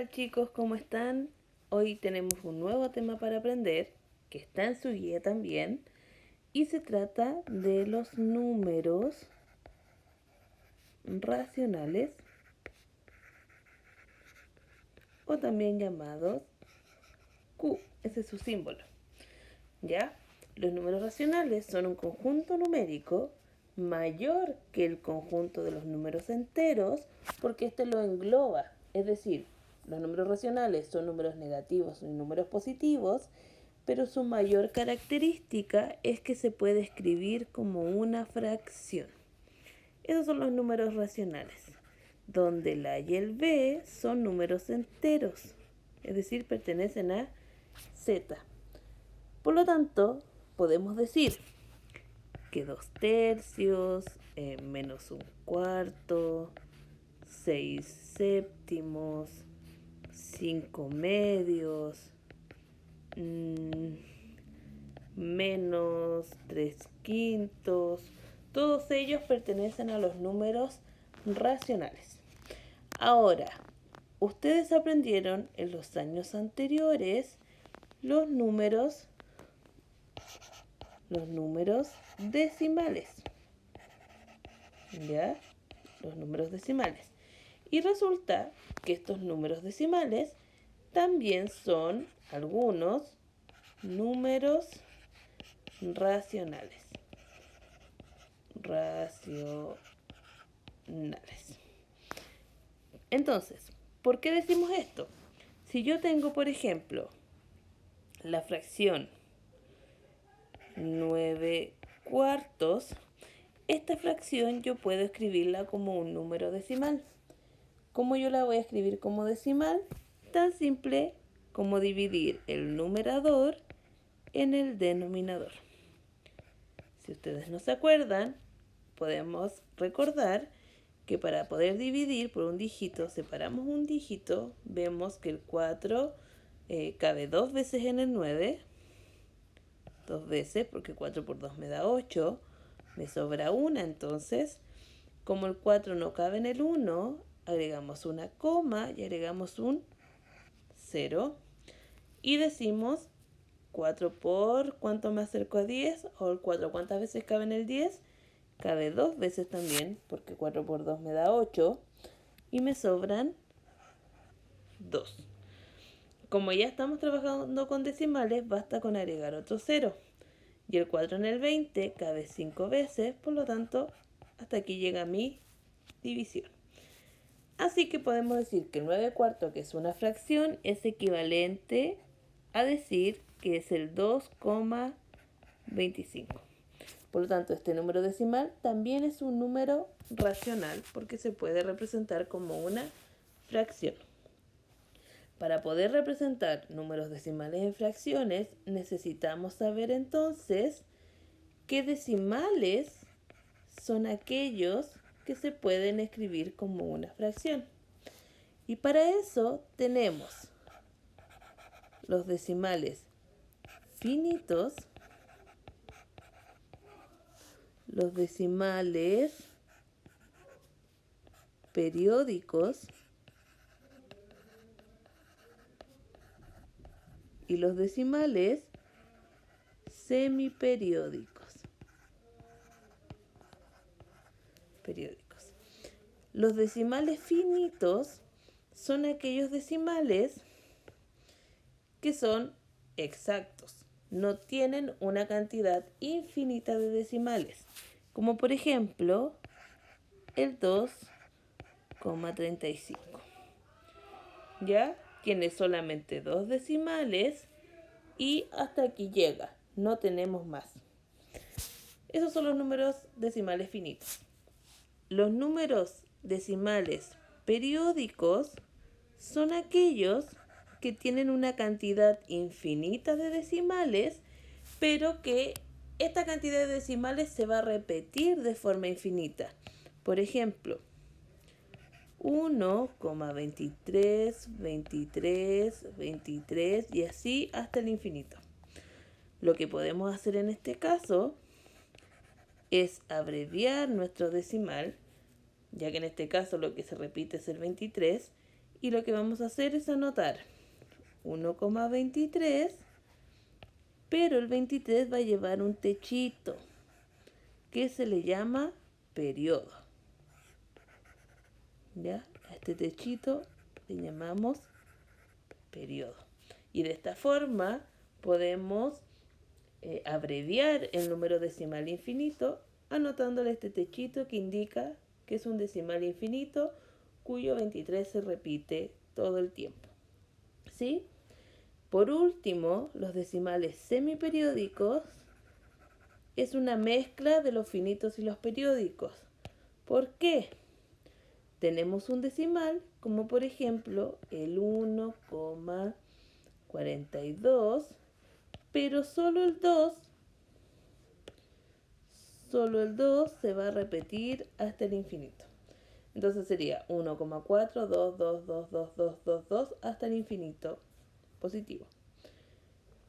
Hola chicos, ¿cómo están? Hoy tenemos un nuevo tema para aprender, que está en su guía también, y se trata de los números racionales, o también llamados Q, ese es su símbolo, ¿ya? Los números racionales son un conjunto numérico mayor que el conjunto de los números enteros, porque este lo engloba, es decir, los números racionales son números negativos y números positivos, pero su mayor característica es que se puede escribir como una fracción. Esos son los números racionales, donde el A y el B son números enteros, es decir, pertenecen a Z. Por lo tanto, podemos decir que 2/3, menos 1/4, 6/7, 5/2, menos 3/5, todos ellos pertenecen a los números racionales. Ahora, ustedes aprendieron en los años anteriores los números decimales. ¿Ya? Los números decimales. Y resulta que estos números decimales también son algunos números racionales. Entonces, ¿por qué decimos esto? Si yo tengo, por ejemplo, la fracción 9/4, esta fracción yo puedo escribirla como un número decimal. ¿Cómo yo la voy a escribir como decimal? Tan simple como dividir el numerador en el denominador. Si ustedes no se acuerdan, podemos recordar que para poder dividir por un dígito, separamos un dígito, vemos que el 4 cabe 2 veces en el 9, 2 veces, porque 4 por 2 me da 8, me sobra una, entonces, como el 4 no cabe en el 1, agregamos una coma y agregamos un 0, y decimos 4 por, ¿cuánto me acerco a 10? O el 4, ¿cuántas veces cabe en el 10? Cabe 2 veces también, porque 4 por 2 me da 8, y me sobran 2. Como ya estamos trabajando con decimales, basta con agregar otro 0. Y el 4 en el 20 cabe 5 veces, por lo tanto, hasta aquí llega mi división. Así que podemos decir que el 9/4, que es una fracción, es equivalente a decir que es el 2,25. Por lo tanto, este número decimal también es un número racional porque se puede representar como una fracción. Para poder representar números decimales en fracciones, necesitamos saber entonces qué decimales son aquellos que se pueden escribir como una fracción. Y para eso tenemos los decimales finitos, los decimales periódicos y los decimales semiperiódicos. Los decimales finitos son aquellos decimales que son exactos, no tienen una cantidad infinita de decimales, como por ejemplo el 2,35. ¿Ya? Tiene solamente 2 decimales y hasta aquí llega, no tenemos más. Esos son los números decimales finitos. Los números decimales periódicos son aquellos que tienen una cantidad infinita de decimales, pero que esta cantidad de decimales se va a repetir de forma infinita. Por ejemplo, 1,23, 23, 23 y así hasta el infinito. Lo que podemos hacer en este caso es abreviar nuestro decimal, ya que en este caso lo que se repite es el 23, Y lo que vamos a hacer es anotar 1,23, pero el 23 va a llevar un techito que se le llama periodo. ¿Ya? A este techito le llamamos periodo. Y de esta forma podemos abreviar el número decimal infinito anotándole este techito que indica que es un decimal infinito cuyo 23 se repite todo el tiempo. ¿Sí? Por último, los decimales semiperiódicos es una mezcla de los finitos y los periódicos. ¿Por qué? Tenemos un decimal como por ejemplo el 1,42, pero solo el 2 se va a repetir hasta el infinito. Entonces sería 1,4, 2, 2, 2, 2, 2, 2, 2 hasta el infinito positivo.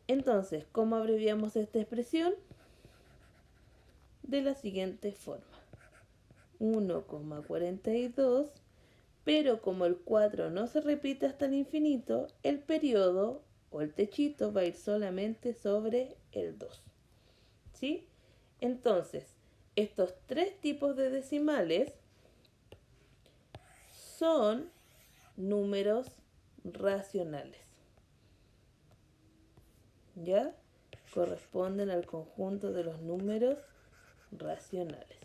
Entonces, ¿cómo abreviamos esta expresión? De la siguiente forma. 1,42, pero como el 4 no se repite hasta el infinito, el periodo o el techito va a ir solamente sobre el 2. ¿Sí? Entonces, estos tres tipos de decimales son números racionales. ¿Ya? Corresponden al conjunto de los números racionales.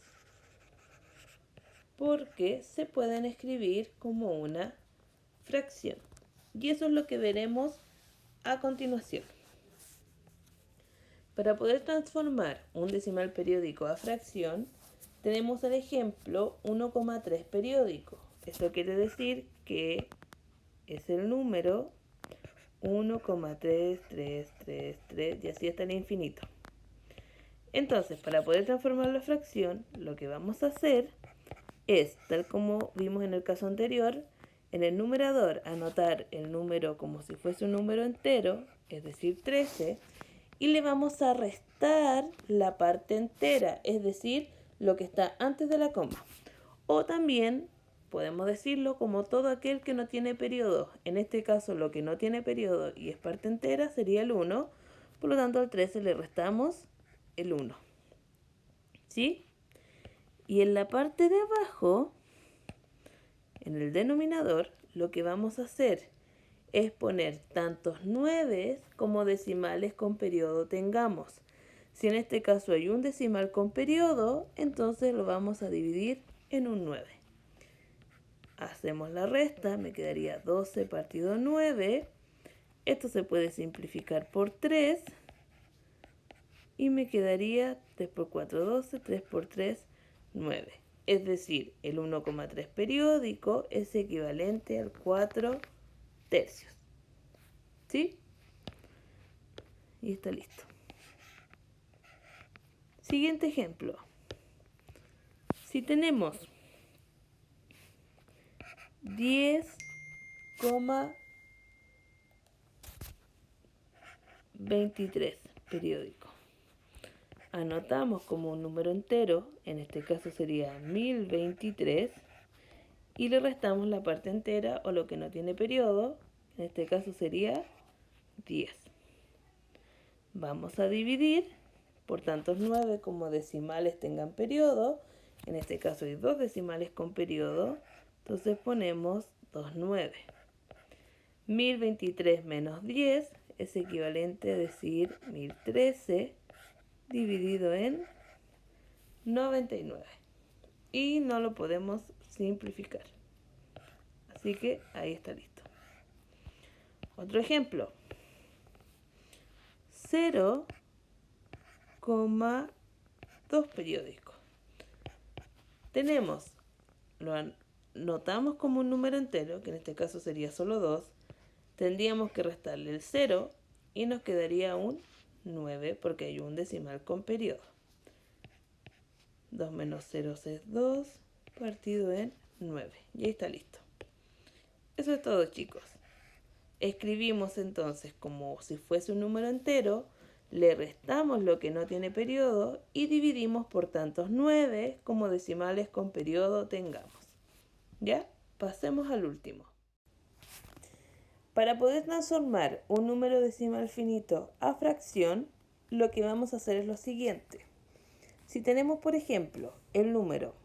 Porque se pueden escribir como una fracción. Y eso es lo que veremos a continuación. Para poder transformar un decimal periódico a fracción, tenemos el ejemplo 1,3 periódico. Esto quiere decir que es el número 1,3333 y así hasta el infinito. Entonces, para poder transformarlo a fracción, lo que vamos a hacer es, tal como vimos en el caso anterior, en el numerador anotar el número como si fuese un número entero, es decir, 13, y le vamos a restar la parte entera, es decir, lo que está antes de la coma. O también podemos decirlo como todo aquel que no tiene periodo. En este caso, lo que no tiene periodo y es parte entera sería el 1, por lo tanto al 13 le restamos el 1. ¿Sí? Y en la parte de abajo, en el denominador, lo que vamos a hacer es poner tantos 9 como decimales con periodo tengamos. Si en este caso hay un decimal con periodo, entonces lo vamos a dividir en un 9. Hacemos la resta, me quedaría 12 partido 9. Esto se puede simplificar por 3. Y me quedaría 3 por 4, 12, 3 por 3, 9. Es decir, el 1,3 periódico es equivalente al 4 tercios. ¿Sí? Y está listo. Siguiente ejemplo. Si tenemos 10,23 periódico. Anotamos como un número entero, en este caso sería 1023, y le restamos la parte entera o lo que no tiene periodo, en este caso sería 10. Vamos a dividir por tantos 9 como decimales tengan periodo, en este caso hay 2 decimales con periodo, entonces ponemos 2 9. 1023 menos 10 es equivalente a decir 1013 dividido en 99. Y no lo podemos simplificar. Así que ahí está listo. Otro ejemplo. 0,2 periódico. Tenemos, lo anotamos como un número entero, que en este caso sería solo 2. Tendríamos que restarle el 0 y nos quedaría un 9 porque hay un decimal con periodo. 2 menos 0 es 2 partido en 9. Y ahí está listo. Eso es todo, chicos. Escribimos entonces como si fuese un número entero, le restamos lo que no tiene periodo y dividimos por tantos 9 como decimales con periodo tengamos. ¿Ya? Pasemos al último. Para poder transformar un número decimal finito a fracción, lo que vamos a hacer es lo siguiente. Si tenemos, por ejemplo, el número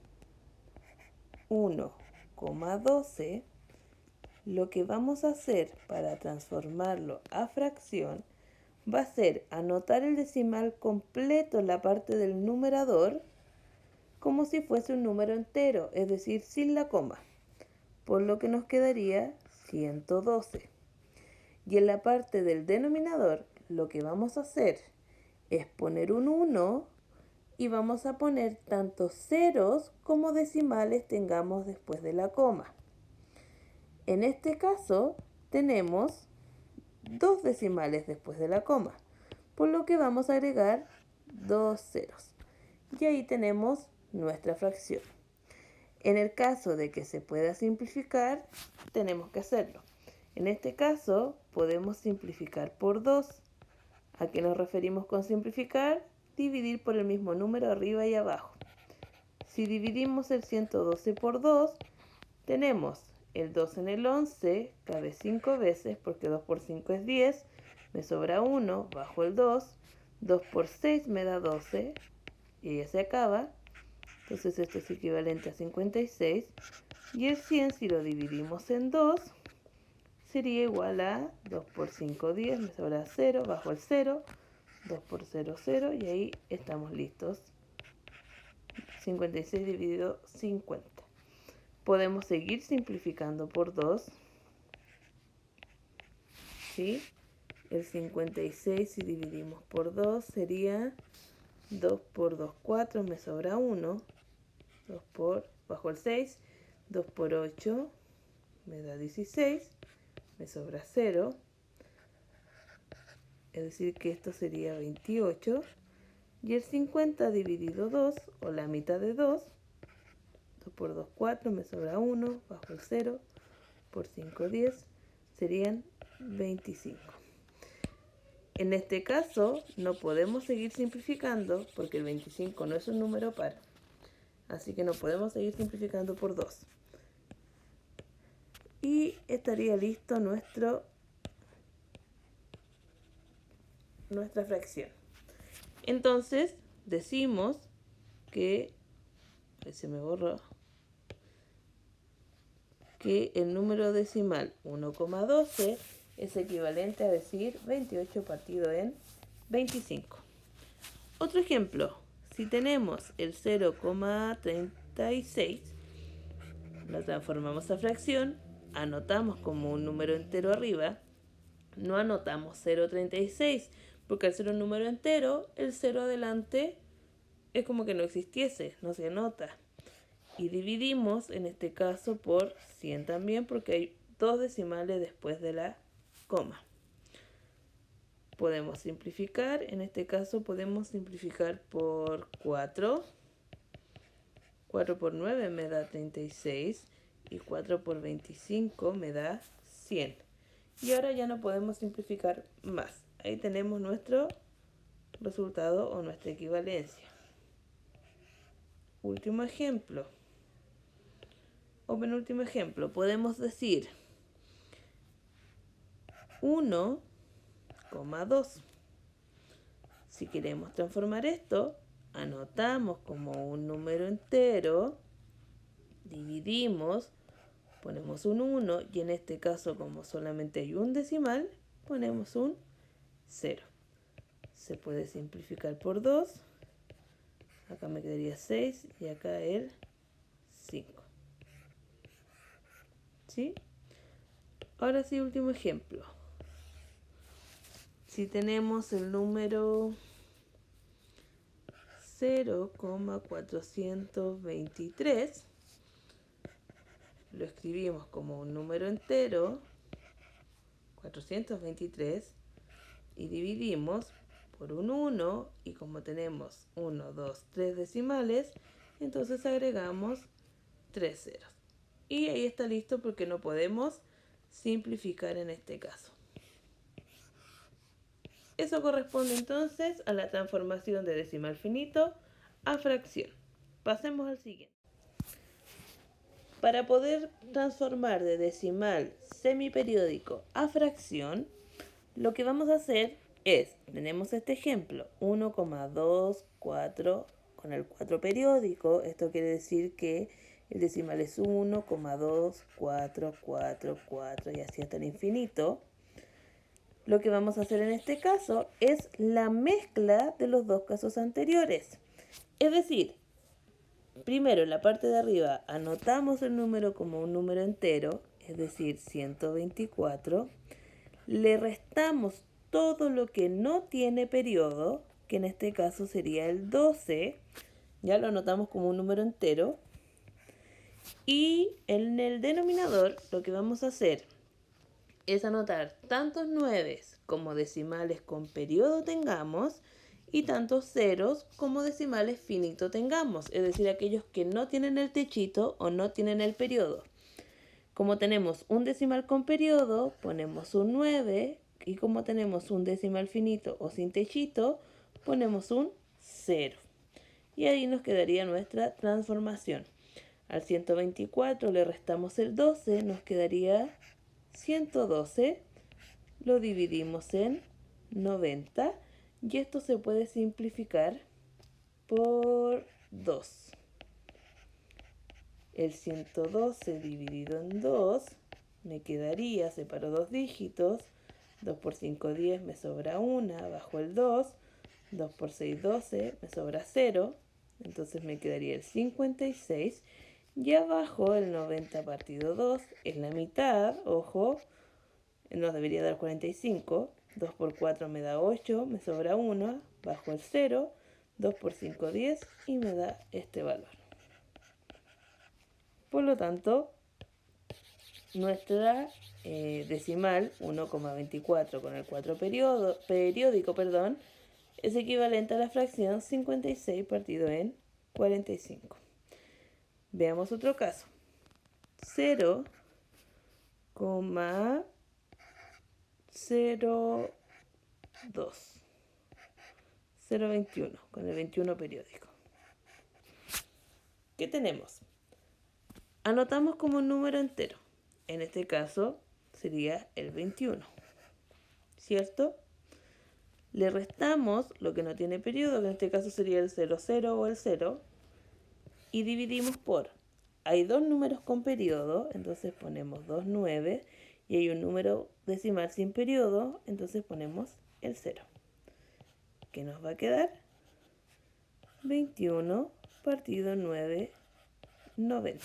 1,12, lo que vamos a hacer para transformarlo a fracción va a ser anotar el decimal completo en la parte del numerador como si fuese un número entero, es decir, sin la coma, por lo que nos quedaría 112. Y en la parte del denominador lo que vamos a hacer es poner un 1 y vamos a poner tantos ceros como decimales tengamos después de la coma. En este caso tenemos dos decimales después de la coma, por lo que vamos a agregar dos ceros. Y ahí tenemos nuestra fracción. En el caso de que se pueda simplificar, tenemos que hacerlo. En este caso podemos simplificar por 2. ¿A qué nos referimos con simplificar? Dividir por el mismo número arriba y abajo. Si dividimos el 112 por 2, tenemos el 2 en el 11, cabe 5 veces porque 2 por 5 es 10, me sobra 1, bajo el 2, 2 por 6 me da 12 y ya se acaba. Entonces esto es equivalente a 56 y el 100 si lo dividimos en 2 sería igual a 2 por 5, 10, me sobra 0, bajo el 0, 2 por 0, 0 y ahí estamos listos. 56 dividido 50. Podemos seguir simplificando por 2. ¿Sí? El 56 si dividimos por 2 sería 2 por 2, 4, me sobra 1. 2 por, bajo el 6, 2 por 8 me da 16, me sobra 0. Es decir que esto sería 28. Y el 50 dividido 2, o la mitad de 2, 2 por 2, 4, me sobra 1, bajo el 0, por 5, 10, serían 25. En este caso no podemos seguir simplificando porque el 25 no es un número par. Así que no podemos seguir simplificando por 2. Y estaría listo nuestra fracción. Entonces decimos que, se me borró, que el número decimal 1,12 es equivalente a decir 28 partido en 25. Otro ejemplo, si tenemos el 0,36, lo transformamos a fracción, anotamos como un número entero arriba, no anotamos 0,36, porque al ser un número entero, el 0 adelante es como que no existiese, no se anota. Y dividimos, en este caso, por 100 también, porque hay dos decimales después de la coma. Podemos simplificar, en este caso podemos simplificar por 4. 4 por 9 me da 36 y 4 por 25 me da 100. Y ahora ya no podemos simplificar más. Ahí tenemos nuestro resultado o nuestra equivalencia. Último ejemplo. O penúltimo ejemplo. Podemos decir 1,2. Si queremos transformar esto, anotamos como un número entero, dividimos, ponemos un 1 y en este caso como solamente hay un decimal, ponemos un 0. Se puede simplificar por 2. Acá me quedaría 6 y acá el 5. ¿Sí? Ahora sí, último ejemplo. Si tenemos el número 0,423, lo escribimos como un número entero, 423, y dividimos por un 1, y como tenemos 1, 2, 3 decimales, entonces agregamos 3 ceros. Y ahí está listo porque no podemos simplificar en este caso. Eso corresponde entonces a la transformación de decimal finito a fracción. Pasemos al siguiente. Para poder transformar de decimal semiperiódico a fracción, lo que vamos a hacer es, tenemos este ejemplo, 1,24 con el 4 periódico. Esto quiere decir que el decimal es 1,2444 y así hasta el infinito. Lo que vamos a hacer en este caso es la mezcla de los dos casos anteriores. Es decir, primero en la parte de arriba anotamos el número como un número entero, es decir, 124. Le restamos todo lo que no tiene periodo, que en este caso sería el 12. Ya lo anotamos como un número entero. Y en el denominador lo que vamos a hacer es anotar tantos 9 como decimales con periodo tengamos y tantos ceros como decimales finito tengamos, es decir, aquellos que no tienen el techito o no tienen el periodo. Como tenemos un decimal con periodo, ponemos un 9, y como tenemos un decimal finito o sin techito, ponemos un 0. Y ahí nos quedaría nuestra transformación. Al 124 le restamos el 12, nos quedaría 112, lo dividimos en 90 y esto se puede simplificar por 2. El 112 dividido en 2 me quedaría, separo dos dígitos, 2 por 5, 10, me sobra 1, bajo el 2, 2 por 6, 12, me sobra 0, entonces me quedaría el 56. Y abajo el 90 partido 2 es la mitad, ojo, nos debería dar 45. 2 por 4 me da 8, me sobra 1, bajo el 0, 2 por 5, 10 y me da este valor. Por lo tanto, nuestra decimal 1,24 con el 4 periódico, es equivalente a la fracción 56 partido en 45. Veamos otro caso. 0,02 con el 21 periódico. ¿Qué tenemos? Anotamos como un número entero. En este caso sería el 21, ¿cierto? Le restamos lo que no tiene periodo, que en este caso sería el 00 o el 0, y dividimos por, hay dos números con periodo, entonces ponemos 2 9, y hay un número decimal sin periodo, entonces ponemos el 0. ¿Qué nos va a quedar? 21 partido 9, 90.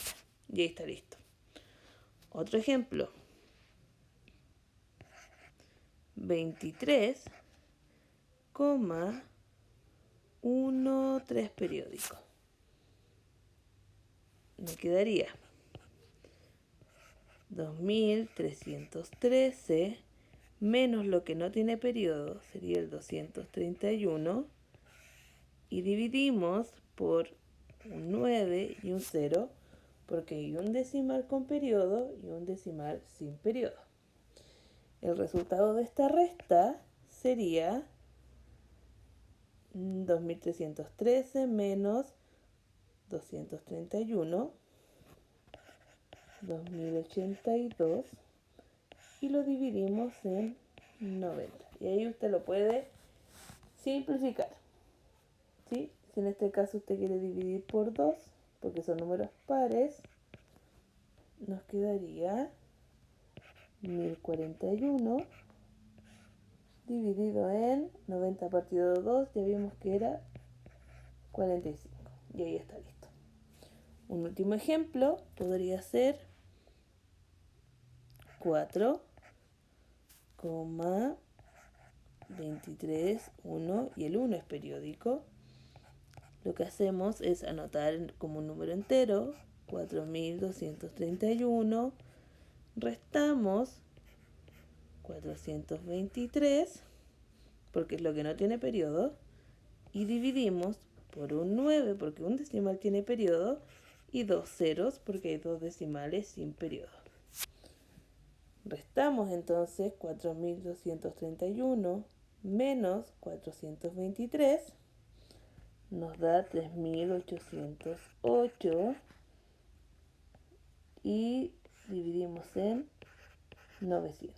Y ahí está listo. Otro ejemplo. 23,13 periódico. Me quedaría 2313 menos lo que no tiene periodo, sería el 231, y dividimos por un 9 y un 0, porque hay un decimal con periodo y un decimal sin periodo. El resultado de esta resta sería 2313 menos 231, 2082, y lo dividimos en 90. Y ahí usted lo puede simplificar, ¿sí? Si en este caso usted quiere dividir por 2, porque son números pares, nos quedaría 1041 dividido en 90 partido 2, ya vimos que era 45. Y ahí está listo. Un último ejemplo podría ser 4,23, 1 y el 1 es periódico. Lo que hacemos es anotar como un número entero 4231, restamos 423, porque es lo que no tiene periodo, y dividimos por un 9, porque un decimal tiene periodo, y dos ceros, porque hay dos decimales sin periodo. Restamos entonces 4231 menos 423, nos da 3808, y dividimos en 900.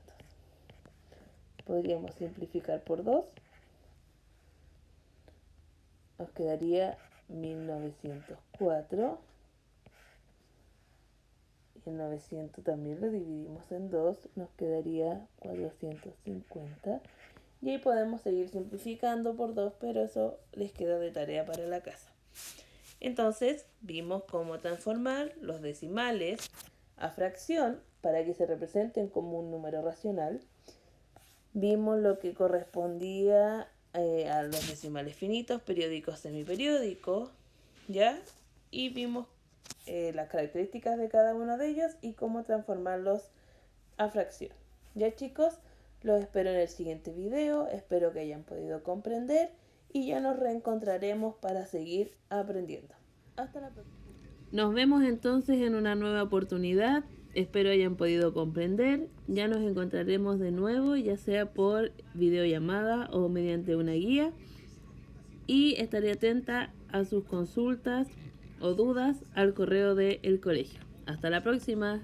Podríamos simplificar por 2. Nos quedaría 1904. Y el 900 también lo dividimos en 2. Nos quedaría 450. Y ahí podemos seguir simplificando por 2, pero eso les queda de tarea para la casa. Entonces vimos cómo transformar los decimales a fracción para que se representen como un número racional. Vimos lo que correspondía a los decimales finitos, periódicos, semiperiódicos, ¿ya? Y vimos las características de cada uno de ellos y cómo transformarlos a fracción. ¿Ya, chicos? Los espero en el siguiente video, espero que hayan podido comprender y ya nos reencontraremos para seguir aprendiendo. Hasta la próxima. Nos vemos entonces en una nueva oportunidad. Espero hayan podido comprender. Ya nos encontraremos de nuevo, ya sea por videollamada o mediante una guía. Y estaré atenta a sus consultas o dudas al correo del colegio. Hasta la próxima.